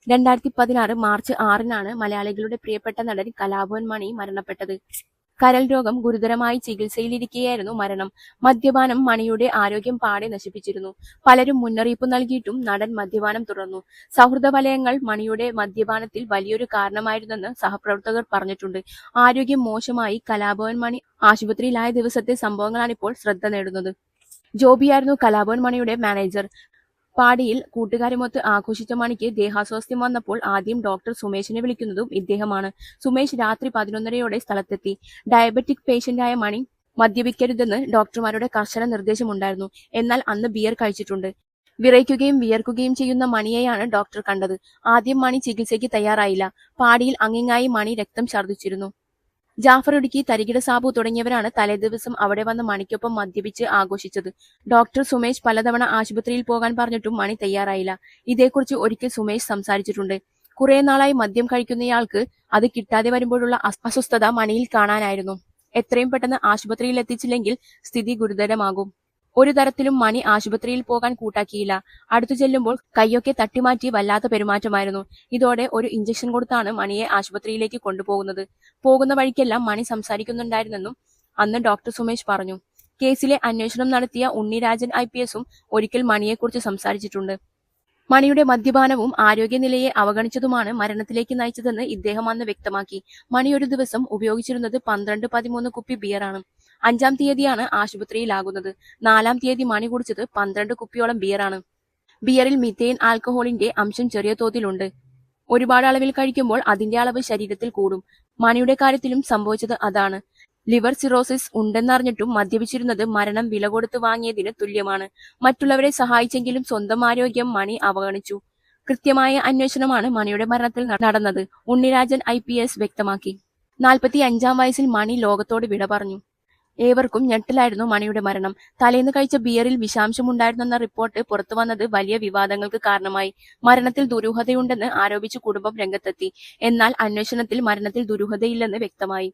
2016 March 6-നാണ് മലയാളികളുടെ പ്രിയപ്പെട്ട നടൻ കലാഭവൻ മണി മരണപ്പെട്ടത്. കരൾ രോഗം ഗുരുതരമായി ചികിത്സയിലിരിക്കെയായിരുന്നു മരണം. മദ്യപാനം മണിയുടെ ആരോഗ്യം പാടെ നശിപ്പിച്ചിരുന്നു. പലരും മുന്നറിയിപ്പ് നൽകിയിട്ടും നടൻ മദ്യപാനം തുടർന്നു. സൗഹൃദ വലയങ്ങൾ മണിയുടെ മദ്യപാനത്തിൽ വലിയൊരു കാരണമായിരുന്നെന്ന് സഹപ്രവർത്തകർ പറഞ്ഞിട്ടുണ്ട്. ആരോഗ്യം മോശമായി കലാഭവൻ മണി ആശുപത്രിയിലായ ദിവസത്തെ സംഭവങ്ങളാണിപ്പോൾ ശ്രദ്ധ നേടുന്നത്. ജോബിയായിരുന്നു കലാഭവൻ മണിയുടെ മാനേജർ. പാടിയിൽ കൂട്ടുകാരുമൊത്ത് ആഘോഷിച്ച മണിക്ക് ദേഹാസ്വാസ്ഥ്യം വന്നപ്പോൾ ആദ്യം ഡോക്ടർ സുമേഷിനെ വിളിക്കുന്നതും ഇദ്ദേഹമാണ്. സുമേഷ് രാത്രി 11:30-യോടെ സ്ഥലത്തെത്തി. ഡയബറ്റിക് പേഷ്യന്റായ മണി മദ്യപിക്കരുതെന്ന് ഡോക്ടർമാരുടെ കർശന നിർദ്ദേശമുണ്ടായിരുന്നു. എന്നാൽ അന്ന് ബിയർ കഴിച്ചിട്ടുണ്ട്. വിറയ്ക്കുകയും വിയർക്കുകയും ചെയ്യുന്ന മണിയെയാണ് ഡോക്ടർ കണ്ടത്. ആദ്യം മണി ചികിത്സയ്ക്ക് തയ്യാറായില്ല. പാടിയിൽ അങ്ങിങ്ങായി മണി രക്തം ഛർദ്ദിച്ചിരുന്നു. ജാഫർ ഇടുക്കി, തരികിട സാബു തുടങ്ങിയവരാണ് തലേദിവസം അവിടെ വന്ന് മണിക്കൊപ്പം മദ്യപിച്ച് ആഘോഷിച്ചത്. ഡോക്ടർ സുമേഷ് പലതവണ ആശുപത്രിയിൽ പോകാൻ പറഞ്ഞിട്ടും മണി തയ്യാറായില്ല. ഇതേക്കുറിച്ച് ഒരിക്കൽ സുമേഷ് സംസാരിച്ചിട്ടുണ്ട്. കുറെ നാളായി മദ്യം കഴിക്കുന്നയാൾക്ക് അത് കിട്ടാതെ വരുമ്പോഴുള്ള അസ്വസ്ഥത മണിയിൽ കാണാനായിരുന്നു. എത്രയും പെട്ടെന്ന് ആശുപത്രിയിൽ എത്തിച്ചില്ലെങ്കിൽ സ്ഥിതി ഗുരുതരമാകും. ഒരു തരത്തിലും മണി ആശുപത്രിയിൽ പോകാൻ കൂട്ടാക്കിയില്ല. അടുത്തു ചെല്ലുമ്പോൾ കൈയൊക്കെ തട്ടിമാറ്റി വല്ലാത്ത പെരുമാറ്റമായിരുന്നു. ഇതോടെ ഒരു ഇഞ്ചക്ഷൻ കൊടുത്താണ് മണിയെ ആശുപത്രിയിലേക്ക് കൊണ്ടുപോകുന്നത്. പോകുന്ന വഴിക്കെല്ലാം മണി സംസാരിക്കുന്നുണ്ടായിരുന്നെന്നും അന്ന് ഡോക്ടർ സുമേഷ് പറഞ്ഞു. കേസിലെ അന്വേഷണം നടത്തിയ ഉണ്ണിരാജൻ IPSഉം ഒരിക്കൽ മണിയെക്കുറിച്ച് സംസാരിച്ചിട്ടുണ്ട്. മണിയുടെ മദ്യപാനവും ആരോഗ്യനിലയെ അവഗണിച്ചതുമാണ് മരണത്തിലേക്ക് നയിച്ചതെന്ന് ഇദ്ദേഹം അന്ന് വ്യക്തമാക്കി. മണി ഒരു ദിവസം ഉപയോഗിച്ചിരുന്നത് 12-13 കുപ്പി ബിയറാണ്. 5-ാം തീയതിയാണ് ആശുപത്രിയിലാകുന്നത്. 4-ാം തീയതി മണി കുടിച്ചത് 12 കുപ്പിയോളം ബിയറാണ്. ബിയറിൽ മിഥൈൻ ആൽക്കഹോളിന്റെ അംശം ചെറിയ തോതിലുണ്ട്. ഒരുപാട് അളവിൽ കഴിക്കുമ്പോൾ അതിന്റെ അളവ് ശരീരത്തിൽ കൂടും. മണിയുടെ കാര്യത്തിലും സംഭവിച്ചത് അതാണ്. ലിവർ സിറോസിസ് ഉണ്ടെന്നറിഞ്ഞിട്ടും മദ്യപിച്ചിരുന്നത് മരണം വില കൊടുത്ത് വാങ്ങിയതിന് തുല്യമാണ്. മറ്റുള്ളവരെ സഹായിച്ചെങ്കിലും സ്വന്തം ആരോഗ്യം മണി അവഗണിച്ചു. കൃത്യമായ അന്വേഷണമാണ് മണിയുടെ മരണത്തിൽ നടന്നത്. ഉണ്ണിരാജൻ IPS വ്യക്തമാക്കി. 45-ാം വയസ്സിൽ മണി ലോകത്തോട് വിട പറഞ്ഞു. ഏവർക്കും ഞെട്ടലായിരുന്നു മണിയുടെ മരണം. തലേന്ന് കഴിച്ച ബിയറിൽ വിഷാംശമുണ്ടായിരുന്നെന്ന റിപ്പോർട്ട് പുറത്തുവന്നത് വലിയ വിവാദങ്ങൾക്ക് കാരണമായി. മരണത്തിൽ ദുരൂഹതയുണ്ടെന്ന് ആരോപിച്ച് കുടുംബം രംഗത്തെത്തി. എന്നാൽ അന്വേഷണത്തിൽ മരണത്തിൽ ദുരൂഹതയില്ലെന്ന് വ്യക്തമായി.